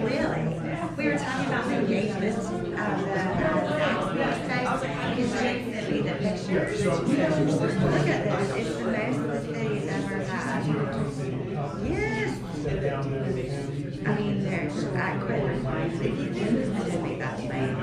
Really? We were talking about the engagements of the because Jake sent me the pictures. Look at this. It's the most the city's ever had. Yes. I mean, there's, I couldn't find, if you do this, I just think that's lame.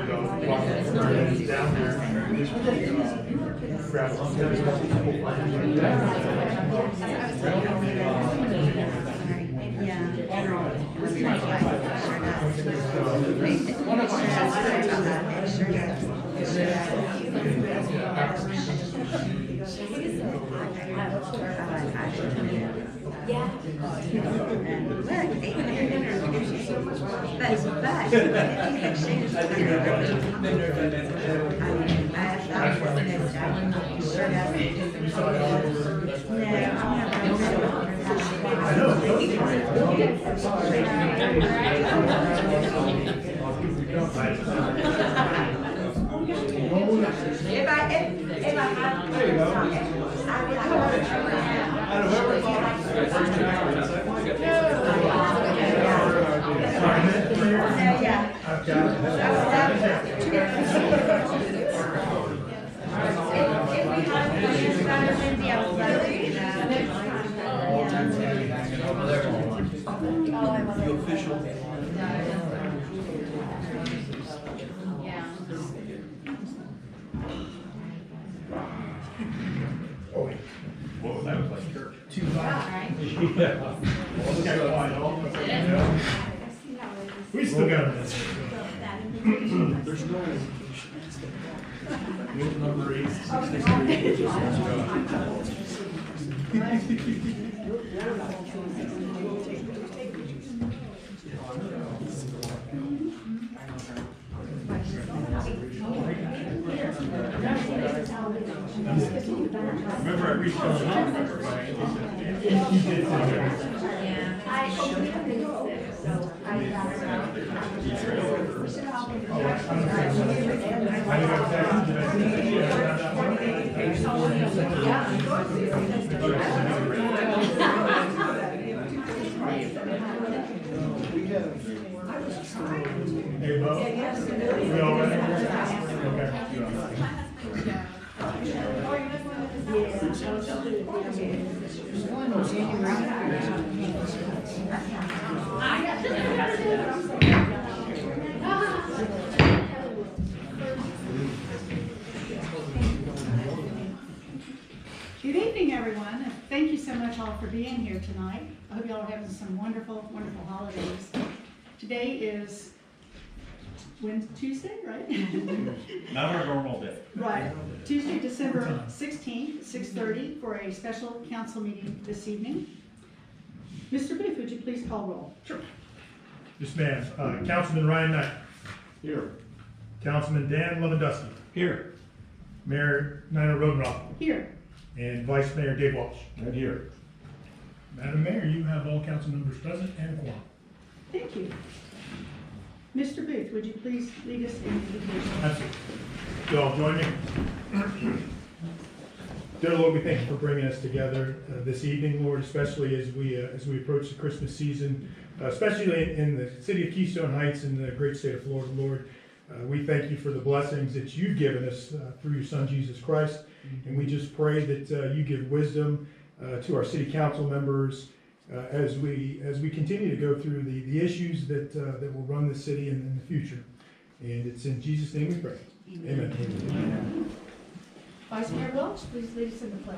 We still got this. There's no number 8. Remember, I reached out to everybody. Hey, Bo. We all ready? Okay. Good evening, everyone. Thank you so much all for being here tonight. I hope y'all are having some wonderful, wonderful holidays. Today is Tuesday, right? Not our normal day. Right. Tuesday, December 16th, 6:30 for a special council meeting this evening. Mr. Booth, would you please call roll? Sure. Yes, ma'am. Councilman Ryan Knight. Here. Councilman Dan Lewandowski. Here. Mayor Nina Rodenroth. Here. And Vice Mayor Dave Walsh. And here. Madam Mayor, you have all council members present and quorum. Thank you. Mr. Booth, would you please lead us in the invocation? Absolutely. You all join me. Dear Lord, we thank you for bringing us together this evening, Lord, especially as we approach the Christmas season, especially in the city of Keystone Heights and the great state of Florida, Lord. We thank you for the blessings that you've given us through your Son, Jesus Christ. And we just pray that you give wisdom to our city council members as we continue to go through the issues that will run the city in the future. And it's in Jesus' name we pray. Amen. Vice Mayor Welch, please lead us in the pledge.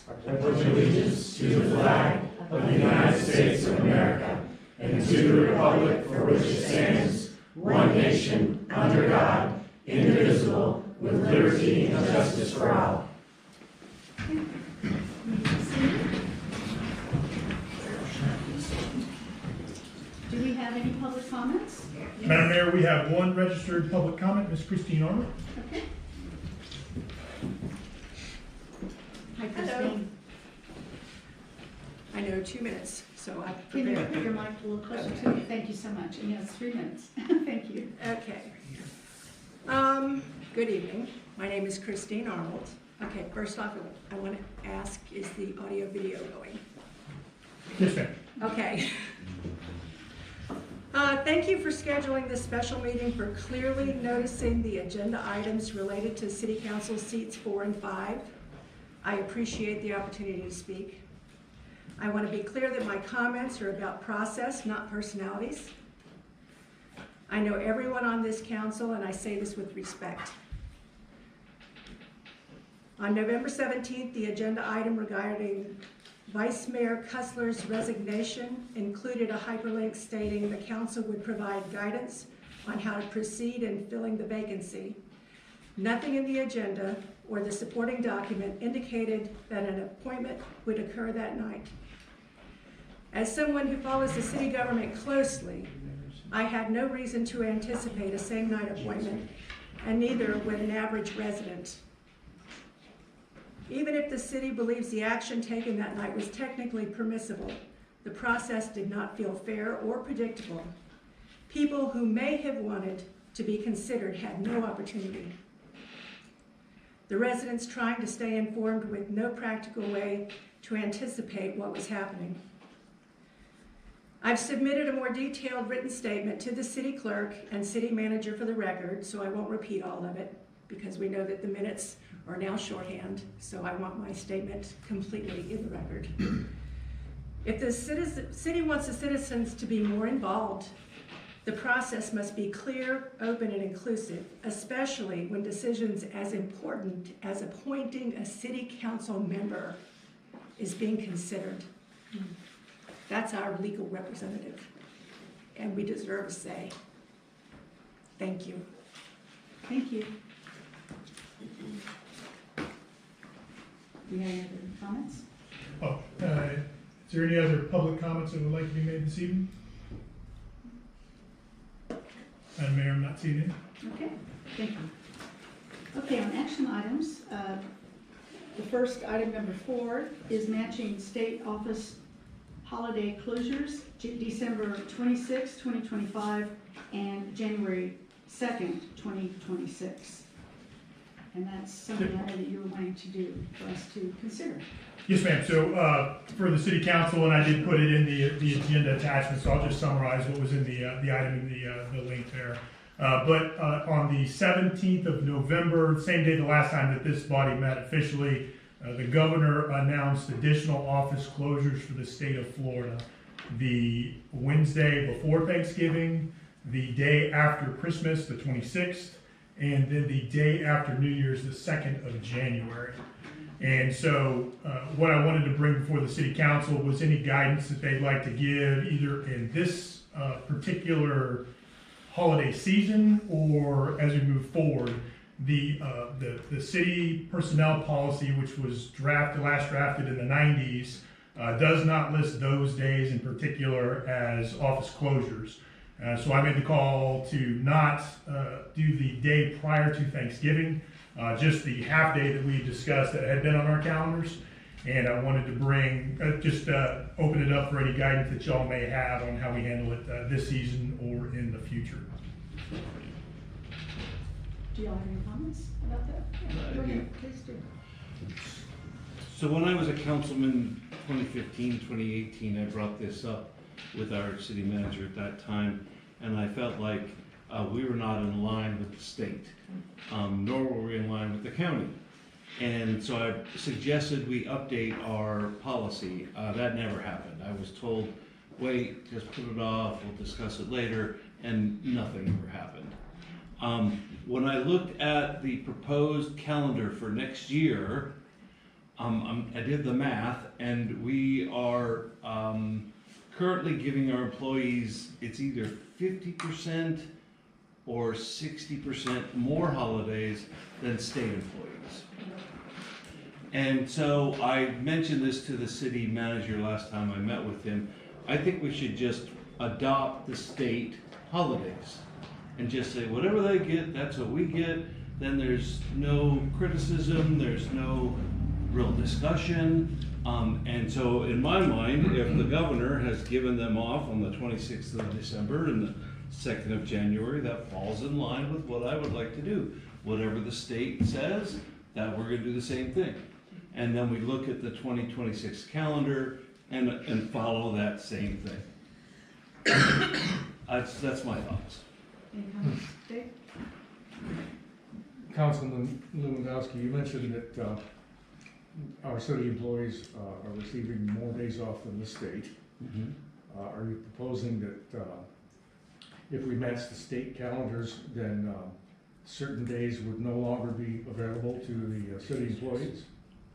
I pledge allegiance to the flag of the United States of America and to the republic for which it stands, one nation, under God, indivisible, with liberty and justice for all. Do we have any public comments? Madam Mayor, we have one registered public comment, Ms. Christine Arnold. Okay. Hi, Hello. Christine. I know 2 minutes, so I Can you prepared. put your mic a little closer to me? Thank you so much. And yes, 3 minutes. Thank you. Okay. Good evening. My name is Christine Arnold. Okay, first off, I want to ask, is the audio video going? Yes, ma'am. Okay. Thank you for scheduling this special meeting, for clearly noticing the agenda items related to City Council seats 4 and 5. I appreciate the opportunity to speak. I want to be clear that my comments are about process, not personalities. I know everyone on this council, and I say this with respect. On November 17th, the agenda item regarding Vice Mayor Cussler's resignation included a hyperlink stating the council would provide guidance on how to proceed in filling the vacancy. Nothing in the agenda or the supporting document indicated that an appointment would occur that night. As someone who follows the city government closely, I had no reason to anticipate a same-night appointment, and neither would an average resident. Even if the city believes the action taken that night was technically permissible, the process did not feel fair or predictable. People who may have wanted to be considered had no opportunity. The residents trying to stay informed with no practical way to anticipate what was happening. I've submitted a more detailed written statement to the city clerk and city manager for the record, so I won't repeat all of it, because we know that the minutes are now shorthand, so I want my statement completely in the record. If the city wants the citizens to be more involved, the process must be clear, open, and inclusive, especially when decisions as important as appointing a city council member is being considered. That's our legal representative, and we deserve a say. Thank you. Thank you. Do you have any other comments? Is there any other public comments that would like to be made this evening? Madam Mayor, I'm not seeing any. Okay, thank you. Okay, on action items, the first item, number 4, is matching state office holiday closures, December 26, 2025, and January 2nd, 2026. And that's something I know that you were wanting to do for us to consider. Yes, ma'am. So for the city council, and I did put it in the agenda attachment, so I'll just summarize what was in the item in the link there. But on the 17th of November, same day the last time that this body met officially, the governor announced additional office closures for the state of Florida. The Wednesday before Thanksgiving, the day after Christmas, the 26th, and then the day after New Year's, the 2nd of January. And so what I wanted to bring before the city council was any guidance that they'd like to give either in this particular holiday season or as we move forward. The city personnel policy, which was last drafted in the 90s, does not list those days in particular as office closures. So I made the call to not do the day prior to Thanksgiving, just the half day that we discussed that had been on our calendars. And I wanted to bring, open it up for any guidance that y'all may have on how we handle it this season or in the future. Do y'all have any comments about that? Yeah, go ahead, please do. So when I was a councilman 2015, 2018, I brought this up with our city manager at that time, and I felt like we were not in line with the state, nor were we in line with the county. And so I suggested we update our policy. That never happened. I was told, wait, just put it off, we'll discuss it later. and nothing ever happened. When I looked at the proposed calendar for next year, I did the math, and we are currently giving our employees, it's either 50% or 60% more holidays than state employees. And so I mentioned this to the city manager last time I met with him. I think we should just adopt the state holidays and just say whatever they get, that's what we get. Then there's no criticism, there's no real discussion. And so in my mind, if the governor has given them off on the 26th of December and the 2nd of January, that falls in line with what I would like to do. Whatever the state says, that we're gonna do the same thing. And then we look at the 2026 calendar and follow that same thing. That's my thoughts. Any comments, Dave? Councilman Lewandowski, you mentioned that our city employees are receiving more days off than the state. Are you proposing that if we match the state calendars, then certain days would no longer be available to the city employees?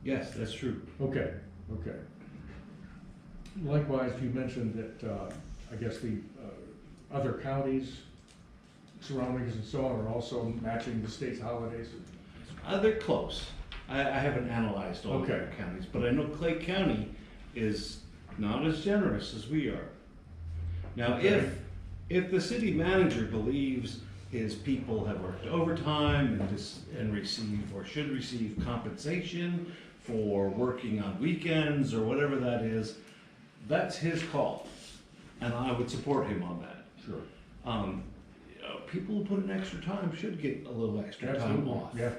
Yes, that's true. Okay, okay. Likewise, you mentioned that I guess the other counties, surroundings and so on are also matching the state's holidays? They're close. I haven't analyzed all the Okay. counties, but I know Clay County is not as generous as we are. Now, Okay. if the city manager believes his people have worked overtime and receive or should receive compensation for working on weekends or whatever that is, that's his call, and I would support him on that. Sure. People who put in extra time should get a little extra time Absolutely, off. yeah.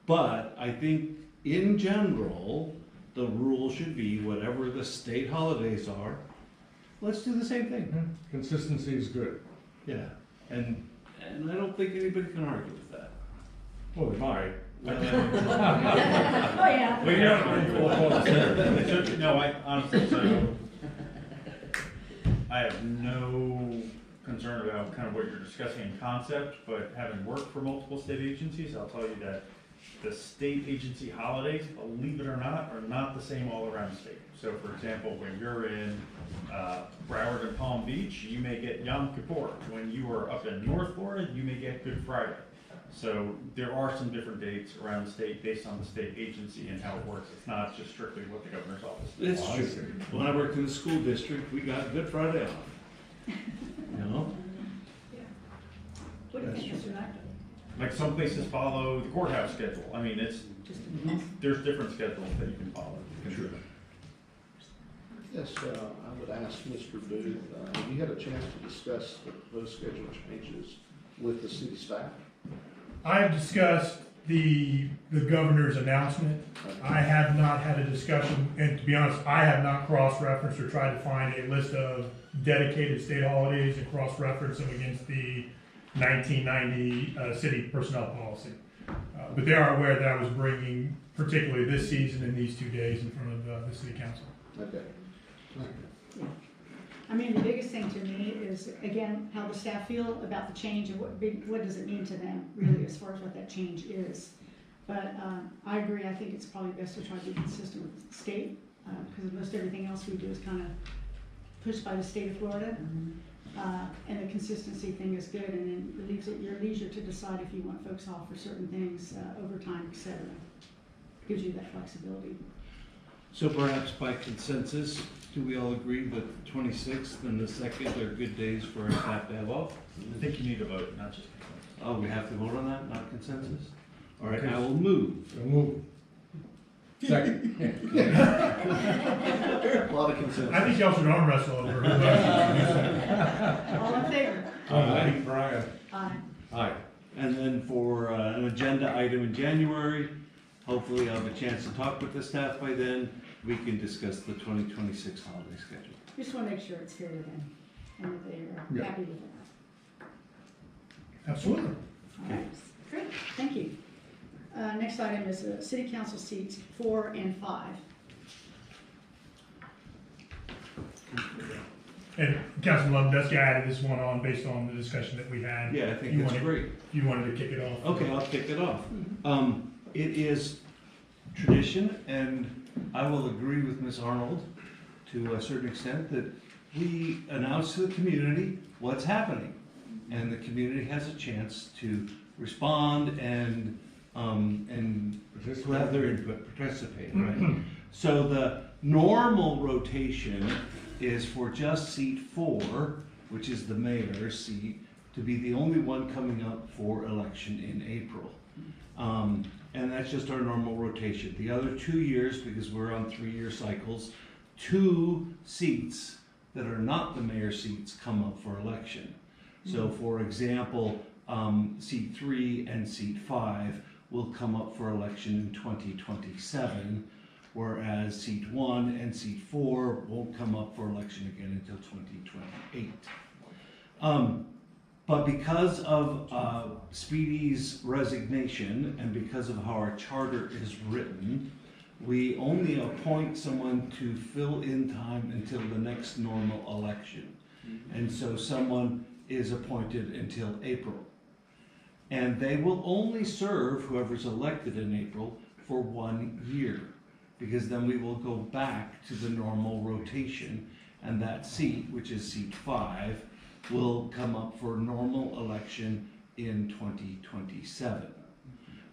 But I think in general, the rule should be whatever the state holidays are, let's do the same thing. Consistency is good. Yeah. And I don't think anybody can argue with that. Well, they might. Oh, yeah. Well, no, I honestly, so, I have no concern about kind of what you're discussing in concept, but having worked for multiple state agencies, I'll tell you that the state agency holidays, believe it or not, are not the same all around the state. So for example, when you're in Broward and Palm Beach, you may get Yom Kippur. When you are up in North Florida, you may get Good Friday. So there are some different dates around the state based on the state agency and how it works. It's not just strictly what the governor's office does. It's true. When I worked in the school district, we got Good Friday off. You know? What do you think, Mr. Knight? Like some places follow the courthouse schedule. I mean, there's different schedules that you can follow. Sure. Yes, I would ask Mr. Booth, have you had a chance to discuss the proposed schedule changes with the city staff? I have discussed the governor's announcement. I have not had a discussion, and to be honest, I have not cross-referenced or tried to find a list of dedicated state holidays and cross-reference them against the 1990 city personnel policy. But they are aware that I was bringing, particularly this season and these 2 days, in front of the city council. Okay. Yeah. I mean, the biggest thing to me is, again, how the staff feel about the change and what does it mean to them, really, as far as what that change is. But I agree, I think it's probably best to try to be consistent with the state, because most everything else we do is kind of pushed by the state of Florida. And the consistency thing is good, and then it leaves it your leisure to decide if you want folks off for certain things, overtime, et cetera. Gives you that flexibility. So perhaps by consensus, do we all agree that the 26th and the 2nd are good days for our staff to have off? I think you need to vote, not just. Oh, we have to vote on that, not consensus? All right, Okay. I will move. So move. Second. A lot of consensus. I think y'all should arm wrestle over who All in favor? Aye. Brian. Aye. Aye. And then for an agenda item in January, hopefully I'll have a chance to talk with the staff by then. We can discuss the 2026 holiday schedule. Just want to make sure it's fair to them and that they are Yeah. happy with it. Absolutely. All right, great, thank you. Next item is city council seats 4 and 5. And Councilman Lewandowski added this one on based on the discussion that we had. Yeah, I think You that's wanted- great. You wanted to kick it off? Okay, I'll kick it off. It is tradition, and I will agree with Ms. Arnold to a certain extent, that we announce to the community what's happening. And the community has a chance to respond and to have their input, participate, right? So the normal rotation is for just seat 4, which is the mayor's seat, to be the only one coming up for election in April. And that's just our normal rotation. The other 2 years, because we're on 3-year cycles, 2 seats that are not the mayor's seats come up for election. So for example, seat 3 and seat 5 will come up for election in 2027, whereas seat 1 and seat 4 won't come up for election again until 2028. But because of Speedy's resignation and because of how our charter is written, we only appoint someone to fill in time until the next normal election. And so someone is appointed until April. And they will only serve, whoever's elected in April, for 1 year, because then we will go back to the normal rotation, and that seat, which is seat 5, will come up for normal election in 2027.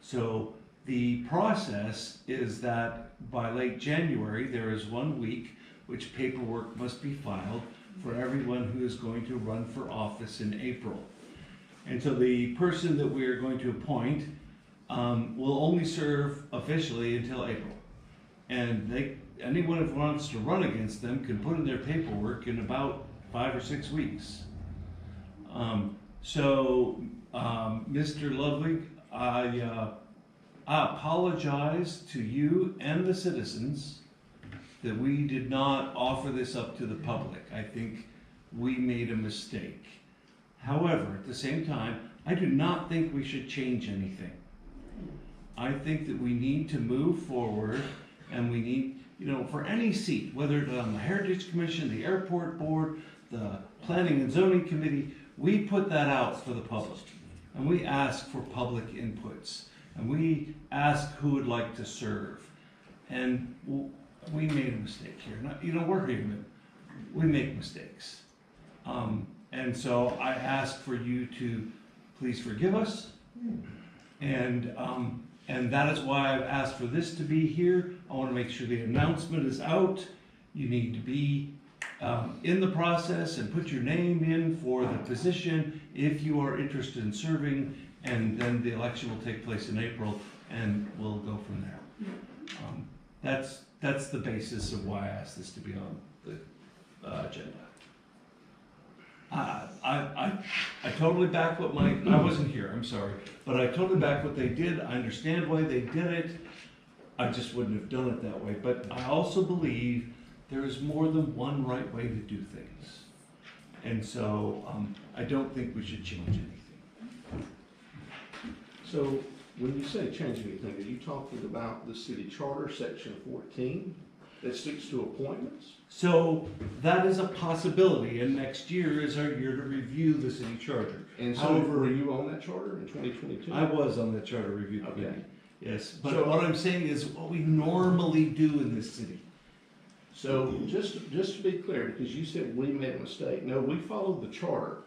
So the process is that by late January, there is 1 week which paperwork must be filed for everyone who is going to run for office in April. And so the person that we are going to appoint will only serve officially until April. And anyone who wants to run against them can put in their paperwork in about 5 or 6 weeks. Mr. Ludwig, I apologize to you and the citizens that we did not offer this up to the public. I think we made a mistake. However, at the same time, I do not think we should change anything. I think that we need to move forward, and we need, for any seat, whether it's on the Heritage Commission, the Airport Board, the Planning and Zoning Committee, we put that out for the public. And we ask for public inputs. And we ask who would like to serve. And we made a mistake here. We're human. We make mistakes. And so I ask for you to please forgive us. And that is why I've asked for this to be here. I want to make sure the announcement is out. You need to be in the process and put your name in for the position if you are interested in serving, and then the election will take place in April, and we'll go from there. That's the basis of why I asked this to be on the agenda. I totally back what I wasn't here, I'm sorry, but I totally back what they did. I understand why they did it. I just wouldn't have done it that way. But I also believe there is more than one right way to do things. And so I don't think we should change anything. So when you say change anything, are you talking about the city charter, section 14, that sticks to appointments? So that is a possibility, and next year is our year to review the city charter. And so However, were you on that charter in 2022? I was on the charter review committee. Okay. Yes, but So- what I'm saying is what we normally do in this city. So just to be clear, because you said we made a mistake, no, we followed the charter.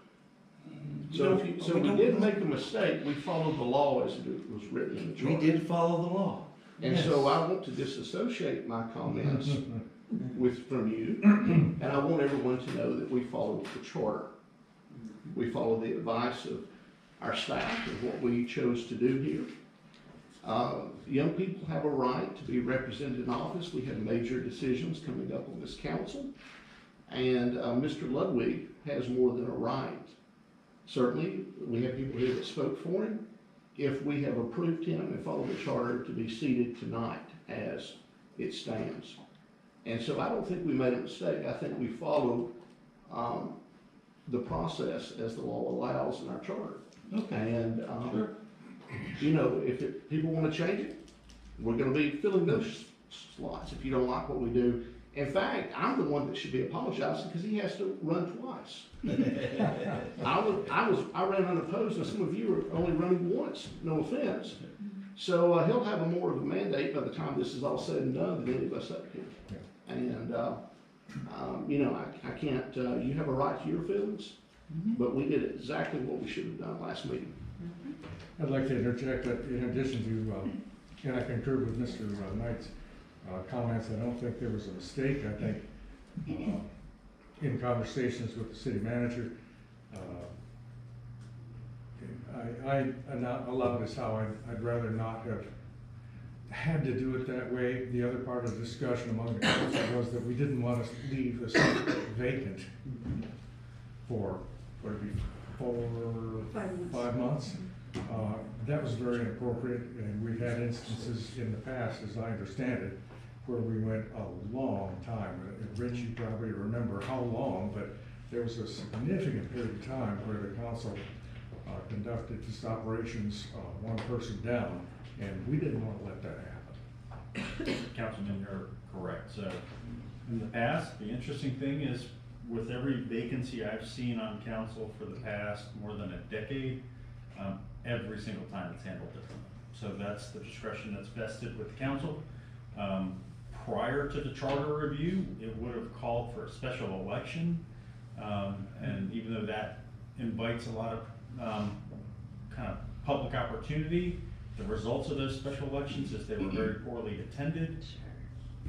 So we did make a mistake, we followed the law as it was written in the We charter. did follow the law. And Yes. so I want to disassociate my comments from you, and I want everyone to know that we followed the charter. We followed the advice of our staff and what we chose to do here. Young people have a right to be represented in office. We have major decisions coming up on this council, and Mr. Ludwig has more than a right. Certainly, we have people here that spoke for him. If we have approved him and followed the charter to be seated tonight as it stands. And so I don't think we made a mistake. I think we followed the process as the law allows in our charter. Okay. And, Sure. if people want to change it, we're going to be filling those slots. If you don't like what we do, In fact, I'm the one that should be apologizing because he has to run twice. I ran unopposed, and some of you are only running once, no offense. So he'll have a more of a mandate by the time this is all said and done than any of us up here. Yeah. And, you know, I can't, you have a right to your feelings, but we did exactly what we should have done last meeting. I'd like to interject that in addition to, and I concur with Mr. Knight's comments, I don't think there was a mistake. I think in conversations with the city manager, I not allowed this how I'd rather not have had to do it that way. The other part of the discussion among the council was that we didn't want to leave a seat vacant for, what would it be, 5 months. That was very inappropriate, and we've had instances in the past, as I understand it, where we went a long time. And Rich, you probably remember how long, but there was a significant period of time where the council conducted its operations one person down, and we didn't want to let that happen. Councilman, you're correct. So in the past, the interesting thing is with every vacancy I've seen on council for the past more than a decade, every single time it's handled differently. So that's the discretion that's vested with the council. Prior to the charter review, it would have called for a special election. And even though that invites a lot of kind of public opportunity, the results of those special elections is they were very poorly attended.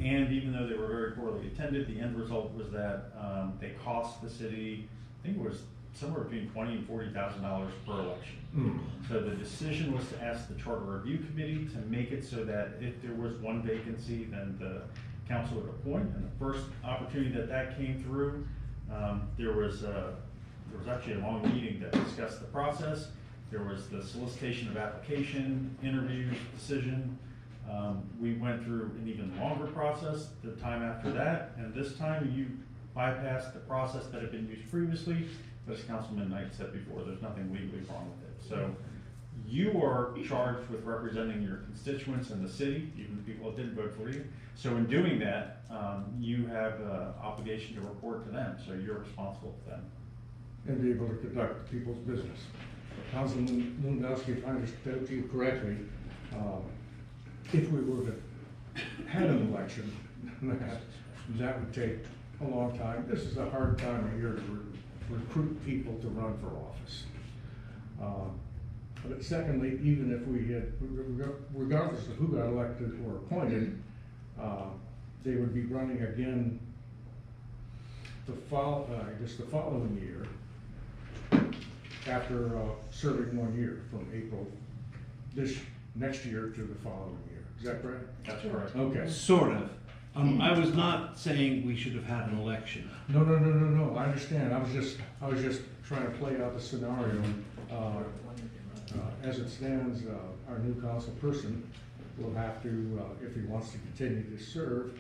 And even though they were very poorly attended, the end result was that they cost the city, I think it was somewhere between $20,000 and $40,000 per election. So the decision was to ask the Charter Review Committee to make it so that if there was one vacancy, then the council would appoint. And the first opportunity that came through, there was actually a long meeting that discussed the process. There was the solicitation of application, interviews, decision. We went through an even longer process the time after that, and this time you bypassed the process that had been used previously. As Councilman Knight said before, there's nothing legally wrong with it. So you are charged with representing your constituents in the city, even the people that didn't vote for you. So in doing that, you have an obligation to report to them, so you're responsible to them. And be able to conduct people's business. Councilman Lewandowski, if I understood you correctly, if we were to have an election, that would take a long time. This is a hard time of year to recruit people to run for office. But secondly, even if we had, regardless of who got elected or appointed, they would be running again the following year after serving 1 year from April next year to the following year. Is that correct? That's correct. Okay. Sort of. I was not saying we should have had an election. No. I understand. I was just trying to play out the scenario. As it stands, our new council person will have to, if he wants to continue to serve,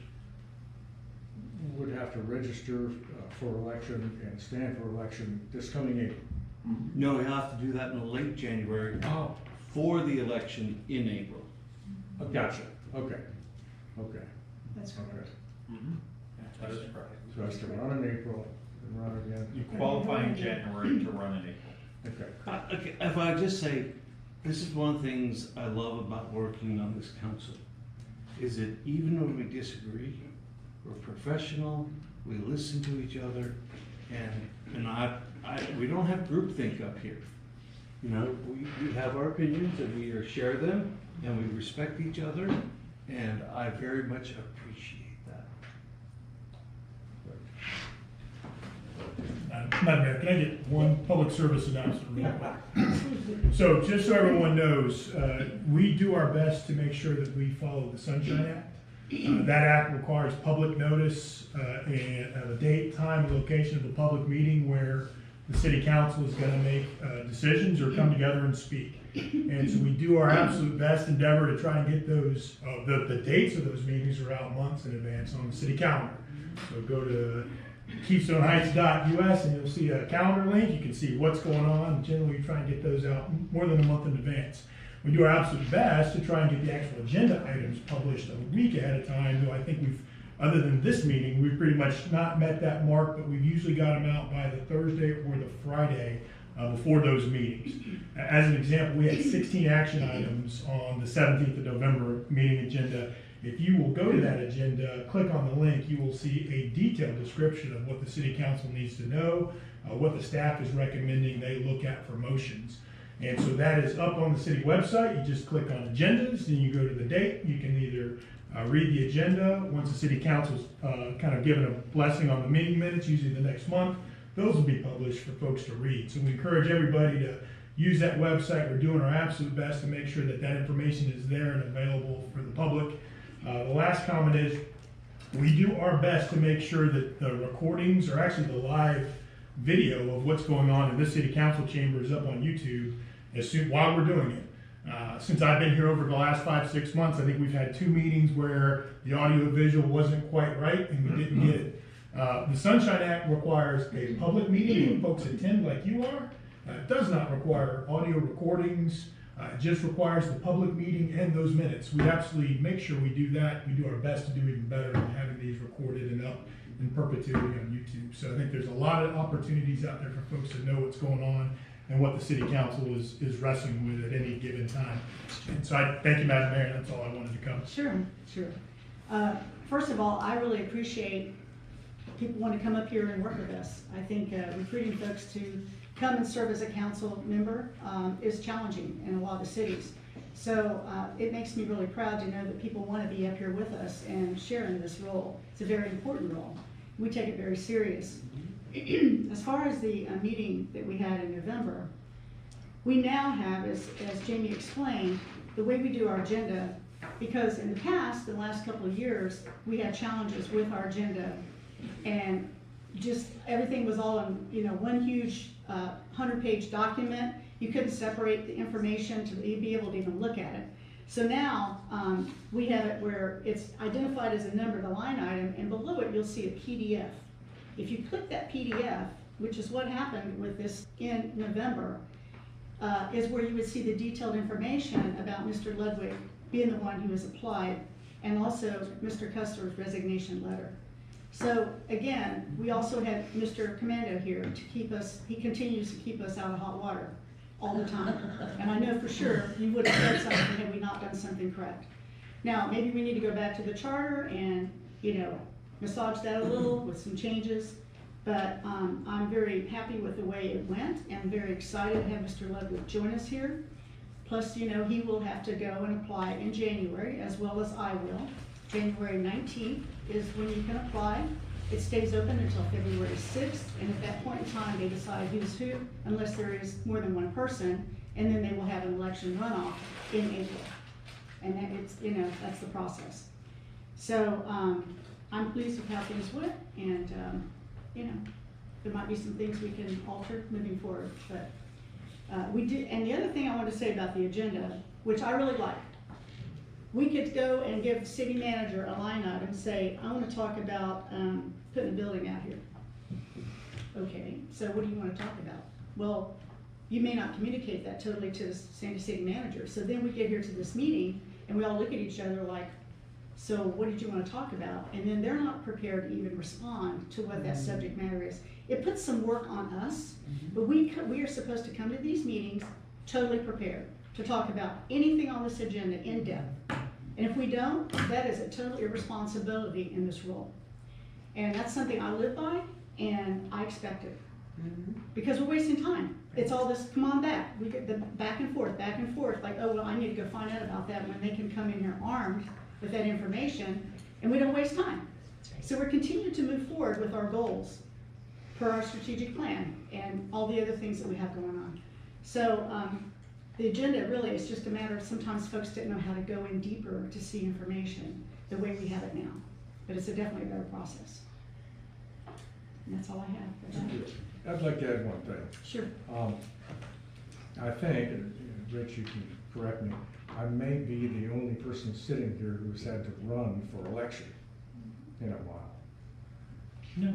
would have to register for election and stand for election this coming April. No, he'll have to do that in late January for the election in April. Gotcha. Okay. That's correct. That is correct. So that's to run in April and run again. You qualify in January to run in April. Okay. Okay, if I just say, this is one of the things I love about working on this council, is that even when we disagree, we're professional, we listen to each other, and we don't have groupthink up here. You know, we have our opinions and we share them, and we respect each other, and I very much appreciate that. Madam Mayor, can I get one public service announcement real quick? So just so everyone knows, we do our best to make sure that we follow the Sunshine Act. That act requires public notice and a date, time, and location of a public meeting where the city council is going to make decisions or come together and speak. And so we do our absolute best endeavor to try and get those, the dates of those meetings are out months in advance on the city calendar. So go to KeystoneHeights.us and you'll see a calendar link. You can see what's going on. Generally, we try and get those out more than a month in advance. We do our absolute best to try and get the actual agenda items published a week ahead of time, though I think we've Other than this meeting, we've pretty much not met that mark, but we've usually got them out by the Thursday or the Friday before those meetings. As an example, we had 16 action items on the 17th of November meeting agenda. If you will go to that agenda, click on the link, you will see a detailed description of what the city council needs to know, what the staff is recommending they look at for motions. And so that is up on the city website. You just click on agendas, then you go to the date. You can either read the agenda. Once the city council's kind of given a blessing on the meeting minutes, usually the next month, those will be published for folks to read. So we encourage everybody to use that website. We're doing our absolute best to make sure that that information is there and available for the public. The last comment is we do our best to make sure that the recordings, or actually the live video of what's going on in this city council chamber, is up on YouTube while we're doing it. Since I've been here over the last 5-6 months, I think we've had 2 meetings where the audio visual wasn't quite right and we didn't get it. The Sunshine Act requires a public meeting when folks attend like you are. It does not require audio recordings. It just requires the public meeting and those minutes. We absolutely make sure we do that. We do our best to do even better than having these recorded and up in perpetuity on YouTube. So I think there's a lot of opportunities out there for folks to know what's going on and what the city council is wrestling with at any given time. And so I thank you, Madam Mayor, and that's all I wanted to cover. Sure. First of all, I really appreciate people want to come up here and work with us. I think recruiting folks to come and serve as a council member is challenging in a lot of the cities. So it makes me really proud to know that people want to be up here with us and share in this role. It's a very important role. We take it very serious. As far as the meeting that we had in November, we now have, as Jamie explained, the way we do our agenda, because in the past, the last couple of years, we had challenges with our agenda, and just everything was all in one huge 100-page document. You couldn't separate the information to be able to even look at it. So now we have it where it's identified as a number, the line item, and below it you'll see a PDF. If you click that PDF, which is what happened with this in November, is where you would see the detailed information about Mr. Ludwig being the one who has applied, and also Mr. Custer's resignation letter. So again, we also had Mr. Commando here to keep us, he continues to keep us out of hot water all the time. And I know for sure you would have said something had we not done something correct. Now, maybe we need to go back to the charter and, massage that a little with some changes. But I'm very happy with the way it went, and I'm very excited to have Mr. Ludwig join us here. Plus, he will have to go and apply in January, as well as I will. January 19th is when you can apply. It stays open until February 6th, and at that point in time, they decide who's who, unless there is more than one person, and then they will have an election runoff in April. And then it's, that's the process. So I'm pleased with how things went, and there might be some things we can alter moving forward, but we did. And the other thing I want to say about the agenda, which I really like, we could go and give the city manager a line item, say, I want to talk about putting a building out here. Okay, so what do you want to talk about? Well, you may not communicate that totally to the Sandy City manager. So then we get here to this meeting and we all look at each other like, so what did you want to talk about? And then they're not prepared to even respond to what that subject matter is. It puts some work on us, but we are supposed to come to these meetings totally prepared to talk about anything on this agenda in depth. And if we don't, that is a total irresponsibility in this role. And that's something I live by, and I expect it. Because we're wasting time. It's all this, come on back. We get the back and forth, like, oh, well, I need to go find out about that, when they can come in here armed with that information, and we don't waste time. So we're continuing to move forward with our goals per our strategic plan and all the other things that we have going on. So the agenda really is just a matter of sometimes folks didn't know how to go in deeper to see information the way we have it now. But it's definitely a better process. And that's all I have. I'd like to add one thing. Sure. I think, and Rich, you can correct me, I may be the only person sitting here who's had to run for election in a while. No,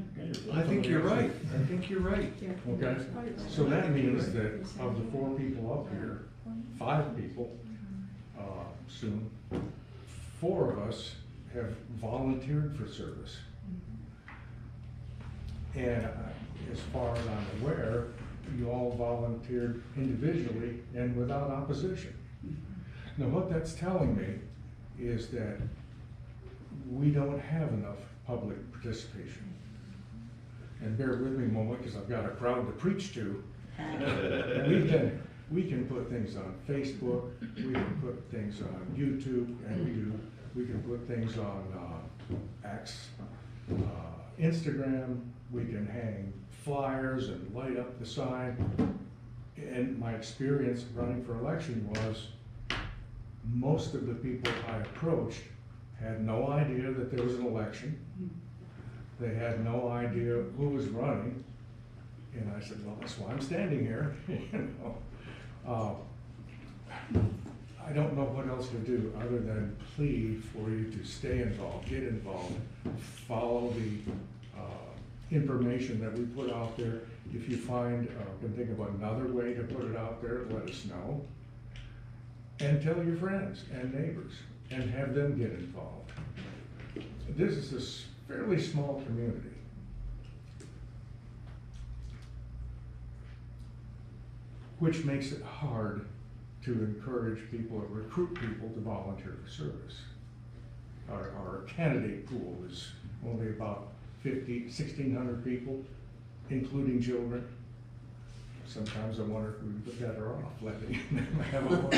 I think you're right. I think you're right. Yeah. Okay, so that means that of the 4 people up here, 5 people soon, 4 of us have volunteered for service. And as far as I'm aware, you all volunteered individually and without opposition. Now, what that's telling me is that we don't have enough public participation. And bear with me a moment, because I've got a crowd to preach to. We can put things on Facebook, we can put things on YouTube, and we can put things on X, Instagram, we can hang flyers and light up the sign. And my experience running for election was most of the people I approached had no idea that there was an election. They had no idea who was running. And I said, well, that's why I'm standing here. You know, I don't know what else to do other than plead for you to stay involved, get involved, follow the information that we put out there. If you find, can think of another way to put it out there, let us know. And tell your friends and neighbors and have them get involved. This is a fairly small community. Which makes it hard to encourage people or recruit people to volunteer for service. Our candidate pool is only about 1,600 people, including children. Sometimes I wonder if we would be better off letting them have a vote.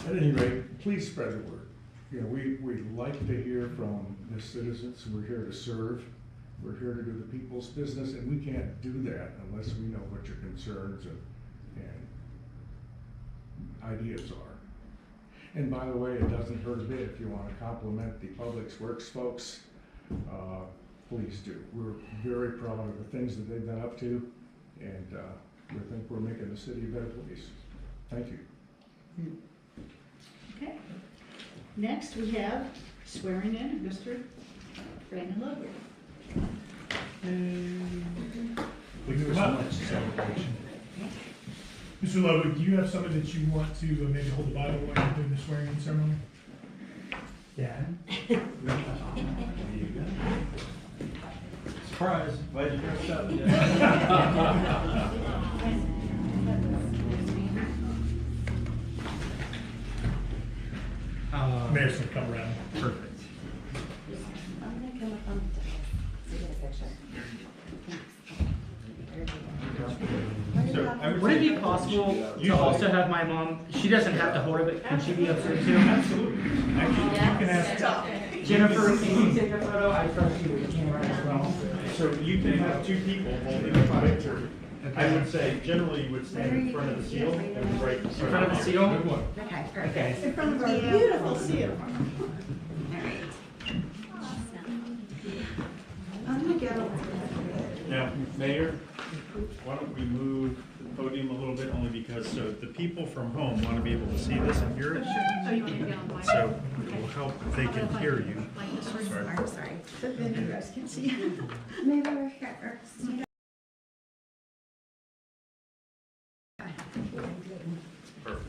At any rate, please spread the word. You know, we like to hear from the citizens. We're here to serve. We're here to do the people's business, and we can't do that unless we know what your concerns and ideas are. And by the way, it doesn't hurt a bit if you want to compliment the Public Works folks, please do. We're very proud of the things that they've been up to, and we think we're making the city a better place. Thank you. Okay. Next, we have swearing in of Mr. Brandon Ludwig. Thank you very much. Mr. Ludwig, do you have something that you want to maybe hold the Bible while you're doing the swearing-in ceremony? Yeah. Surprise, glad you dressed up. Mayor's gonna come around. Perfect. I'm gonna come up on the get a picture. So I Would it be say- possible Usually- to also have my mom, she doesn't have to hold it, but can she be up there too? Absolutely. Actually, you can ask, Jennifer, can you take a photo? I trust you with the camera as well. so you can have two people holding a picture. I would say generally you would stand in front of the seal and right in In front of the seal? Okay, perfect. Okay. In front of our beautiful seal. Alright. I'm gonna get over. Now, Mayor, why don't we move the podium a little bit, only because, so the people from home want to be able to see this and hear it. Oh, you want to be on mic? So it will help if they can hear you. Like this one? Sorry. I'm sorry. But then you guys can see. Maybe we're here.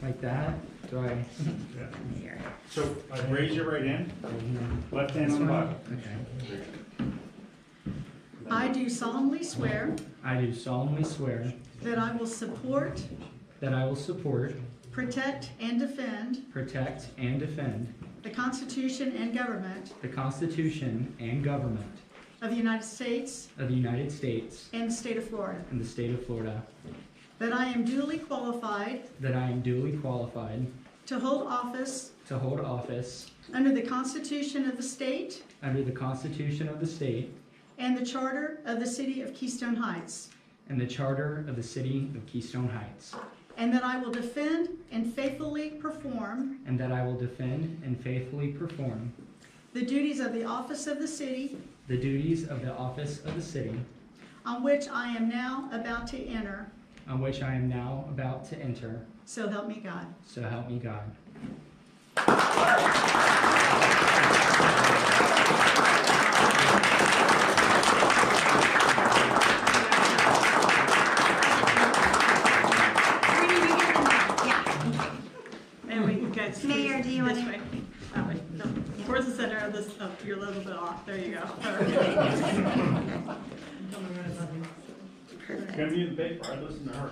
Like that? Do I? Here. So raise your right hand, left hand on the Bible. Okay. I do solemnly swear I do solemnly swear that I will support, that I will support, protect, and defend protect, and defend the Constitution and government the Constitution and government of the United States of the United States and the state of Florida. and the state of Florida, That I am duly qualified that I am duly qualified to hold office to hold office under the Constitution of the state under the Constitution of the state and the charter of the city of Keystone Heights. and the charter of the city of Keystone Heights, And that I will defend and faithfully perform and that I will defend and faithfully perform the duties of the office of the city the duties of the office of the city on which I am now about to enter. on which I am now about to enter. So help me God. So help me God. Yeah. And we go. Mayor, do you want This to? way. That way. No. Yeah. towards the center of this, you're a little bit off, there you go. It's gonna be in the paper, I listen to her.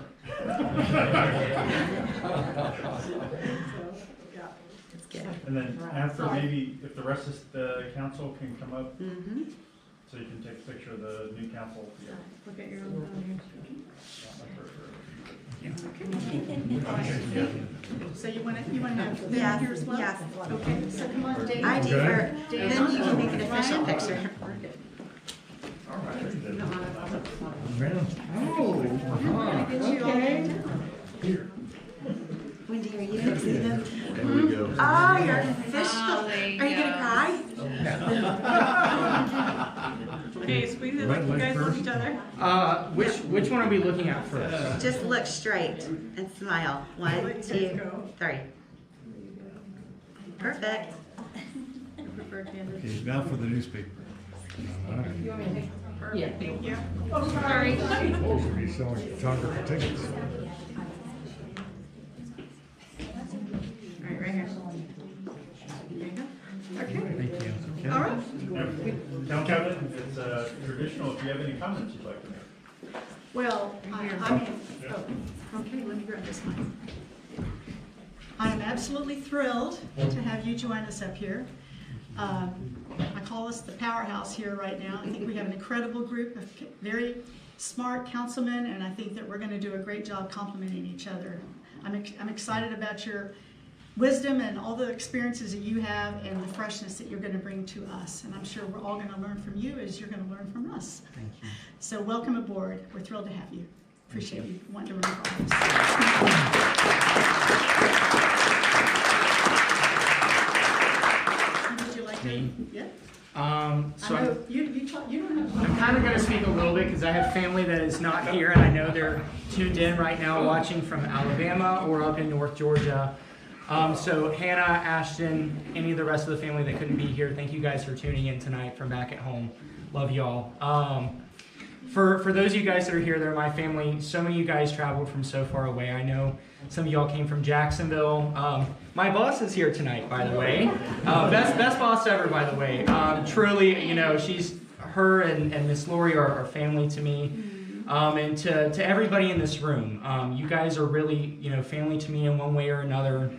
That's good. And then after, maybe if the rest of the council can come up, Mm-hmm. so you can take a picture of the new council. Look at your own. So you want to have them Yes, here as well? yes. Okay, so come on, Dave. I do, Okay. then you can make an official picture. Wendy, are you excited? There we go. Oh, you're official. Are you gonna cry? Okay, squeeze it like you guys love each other. Which one are we looking at first? Just look straight and smile. 1, 2, 3. Perfect. Okay, now for the newspaper. Perfect, thank you. Supposed to be selling photographer tickets. All right, right here. There you go. Okay. Thank you. All right. Now, Kevin, if it's traditional, if you have any comments you'd like to make. Well, okay, let me grab this one. I am absolutely thrilled to have you join us up here. I call us the powerhouse here right now. I think we have an incredible group of very smart councilmen, and I think that we're going to do a great job complementing each other. I'm excited about your wisdom and all the experiences that you have and the freshness that you're going to bring to us. And I'm sure we're all going to learn from you as you're going to learn from us. Thank you. So welcome aboard. We're thrilled to have you. Appreciate you wanting to run for office. Would you like to? Me? Yeah. So I know you don't have. I'm kind of going to speak a little bit because I have family that is not here, and I know they're tuned in right now watching from Alabama or up in North Georgia. So Hannah, Ashton, any of the rest of the family that couldn't be here, thank you guys for tuning in tonight from back at home. Love y'all. For those of you guys that are here, they're my family. So many of you guys traveled from so far away. I know some of y'all came from Jacksonville. My boss is here tonight, by the way. Best boss ever, by the way. Truly, her and Miss Lori are family to me. And to everybody in this room, you guys are really, family to me in one way or another.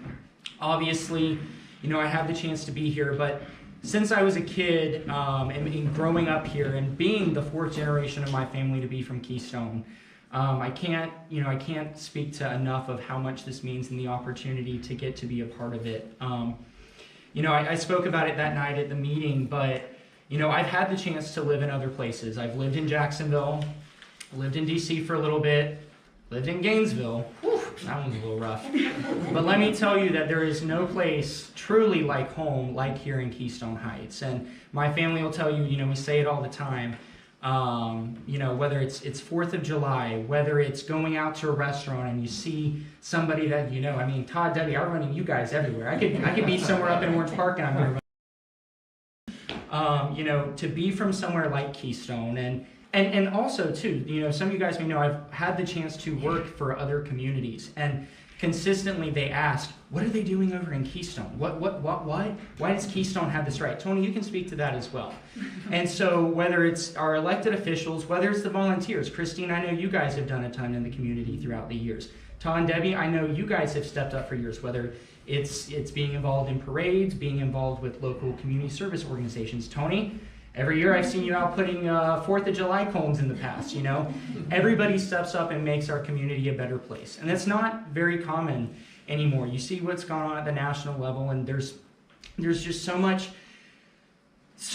Obviously, I have the chance to be here, but since I was a kid and growing up here and being the 4th generation of my family to be from Keystone, I can't speak to enough of how much this means and the opportunity to get to be a part of it. I spoke about it that night at the meeting, but, I've had the chance to live in other places. I've lived in Jacksonville, lived in DC for a little bit, lived in Gainesville. Whew, that one's a little rough. But let me tell you that there is no place truly like home like here in Keystone Heights. And my family will tell you, we say it all the time, whether it's 4th of July, whether it's going out to a restaurant and you see somebody that, Todd, Debbie, I'm running you guys everywhere. I could be somewhere up in Orange Park and I'm going to to be from somewhere like Keystone and also too, some of you guys may know I've had the chance to work for other communities, and consistently they ask, what are they doing over in Keystone? Why does Keystone have this right? Tony, you can speak to that as well. And so whether it's our elected officials, whether it's the volunteers, Christine, I know you guys have done a ton in the community throughout the years. Todd and Debbie, I know you guys have stepped up for years, whether it's being involved in parades, being involved with local community service organizations. Tony, every year I've seen you out putting 4th of July cones in the past, Everybody steps up and makes our community a better place. And it's not very common anymore. You see what's gone on at the national level, and there's just so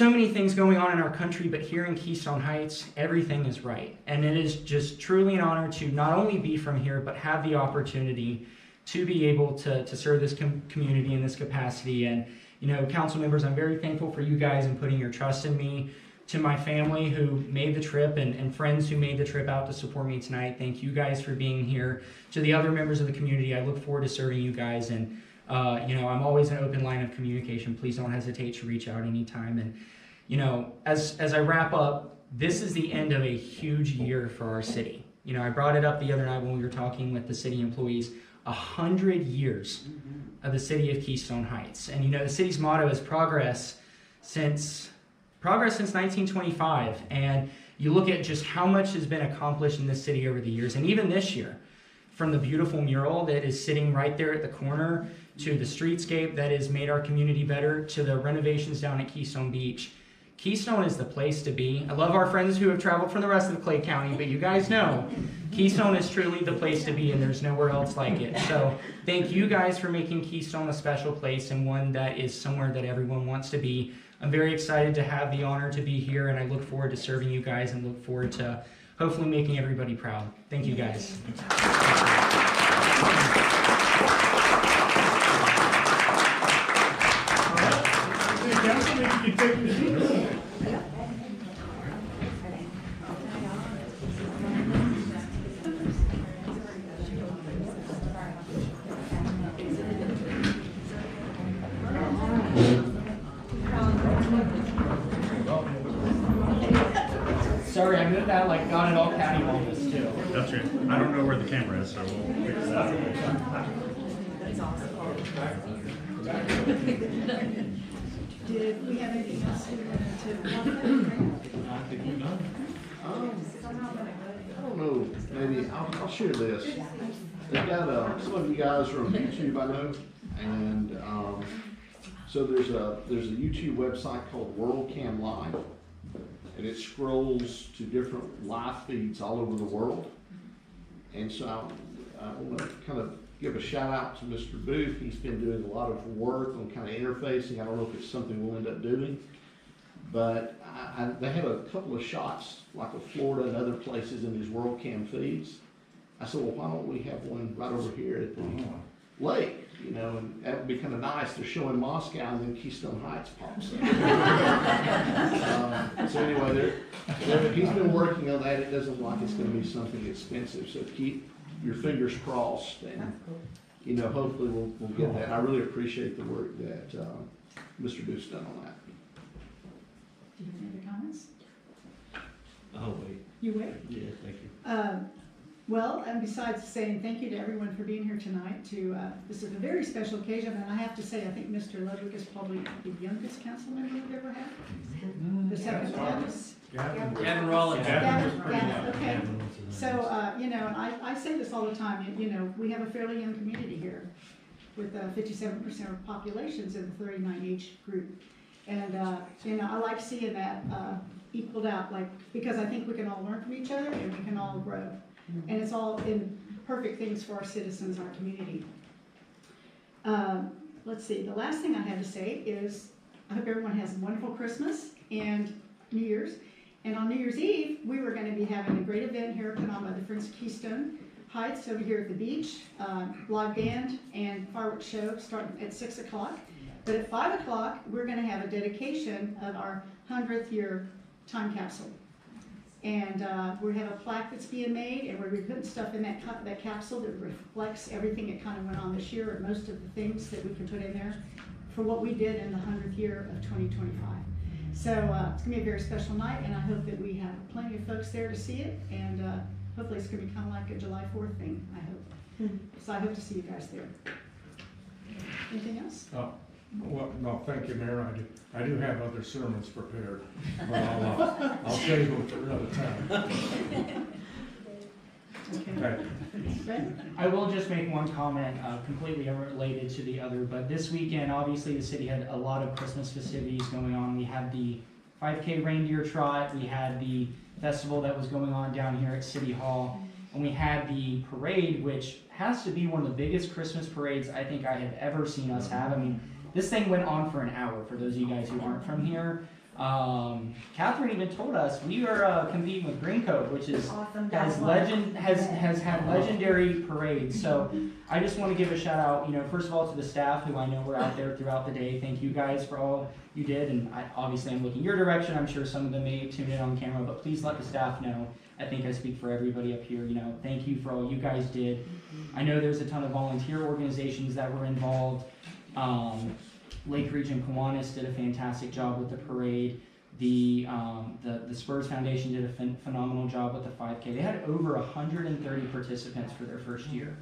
many things going on in our country, but here in Keystone Heights, everything is right. And it is just truly an honor to not only be from here, but have the opportunity to be able to serve this community in this capacity. And council members, I'm very thankful for you guys and putting your trust in me. To my family who made the trip and friends who made the trip out to support me tonight, thank you guys for being here. To the other members of the community, I look forward to serving you guys. And, I'm always an open line of communication. Please don't hesitate to reach out anytime. And, as I wrap up, this is the end of a huge year for our city. I brought it up the other night when we were talking with the city employees. 100 years of the city of Keystone Heights. And you know, the city's motto is progress since 1925. And you look at just how much has been accomplished in this city over the years. And even this year, from the beautiful mural that is sitting right there at the corner, to the streetscape that has made our community better, to the renovations down at Keystone Beach. Keystone is the place to be. I love our friends who have traveled from the rest of Clay County, but you guys know Keystone is truly the place to be, and there's nowhere else like it. So thank you guys for making Keystone a special place and one that is somewhere that everyone wants to be. I'm very excited to have the honor to be here, and I look forward to serving you guys and look forward to hopefully making everybody proud. Thank you guys. Council, maybe you can take the seat. Sorry, I moved that like got it all cattywampus too. That's right. I don't know where the camera is, so we'll fix that. Did we have anything else we wanted to? I think we're done. I don't know, maybe, I'll share this. They've got, some of you guys are on YouTube, I know, and, so there's a YouTube website called WorldCam Live, and it scrolls to different live feeds all over the world. And so I want to kind of give a shout out to Mr. Booth. He's been doing a lot of work on kind of interfacing. I don't know if it's something we'll end up doing, but they have a couple of shots like of Florida and other places in these WorldCam feeds. I said, well, why don't we have one right over here at the lake, you know, and that would be kind of nice. They're showing Moscow and then Keystone Heights pops up. So anyway, he's been working on that. It doesn't look like it's going to be something expensive, so keep your fingers crossed, and you know, hopefully we'll get that. I really appreciate the work that Mr. Booth's done on that. Do you have any other comments? Oh, wait. You wait. Yeah, thank you. Well, and besides saying thank you to everyone for being here tonight, this is a very special occasion, and I have to say, I think Mr. Ludwig is probably the youngest council member we've ever had. The second youngest. Gavin Rollins. Okay. So, you know, and I say this all the time, you know, we have a fairly young community here with 57% of populations in the 39 age group. And, you know, I like seeing that equaled out, like, because I think we can all learn from each other and we can all grow. And it's all in perfect things for our citizens, our community. Let's see, the last thing I have to say is I hope everyone has a wonderful Christmas and New Year's. And on New Year's Eve, we were going to be having a great event here put on by the Friends of Keystone Heights over here at the beach, live band and fireworks show starting at 6 o'clock. But at 5 o'clock, we're going to have a dedication of our 100th year time capsule. And we have a plaque that's being made, and we're putting stuff in that capsule that reflects everything that kind of went on this year, and most of the things that we can put in there for what we did in the 100th year of 2025. So it's going to be a very special night, and I hope that we have plenty of folks there to see it, and hopefully it's going to be kind of like a July 4th thing, I hope. So I hope to see you guys there. Anything else? Well, no, thank you, Mayor. I do have other sermons prepared, but I'll save them for another time. Okay. I will just make one comment, completely unrelated to the other, but this weekend, obviously, the city had a lot of Christmas festivities going on. We had the 5K reindeer trot, we had the festival that was going on down here at City Hall, and we had the parade, which has to be one of the biggest Christmas parades I think I have ever seen us have. I mean, this thing went on for an hour, for those of you guys who aren't from here. Catherine even told us we were competing with Greencoat, which is Awesome. has had legendary parades. So I just want to give a shout out, you know, first of all to the staff who I know were out there throughout the day. Thank you guys for all you did, and obviously I'm looking your direction. I'm sure some of them may tune in on camera, but please let the staff know. I think I speak for everybody up here. You know, thank you for all you guys did. I know there's a ton of volunteer organizations that were involved. Lake Region Kiwanis did a fantastic job with the parade. The Spurs Foundation did a phenomenal job with the 5K. They had over 130 participants for their first year,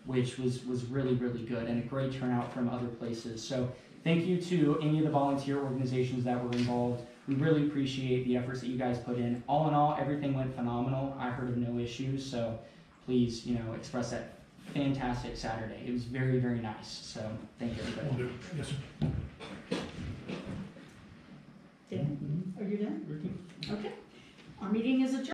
which was really, really good, and a great turnout from other places. So thank you to any of the volunteer organizations that were involved. We really appreciate the efforts that you guys put in. All in all, everything went phenomenal. I heard of no issues, so please, express that fantastic Saturday. It was very, very nice. So thank you, everybody. Will do. Yes, sir. Dan, are you done? Okay. Our meeting is adjourned.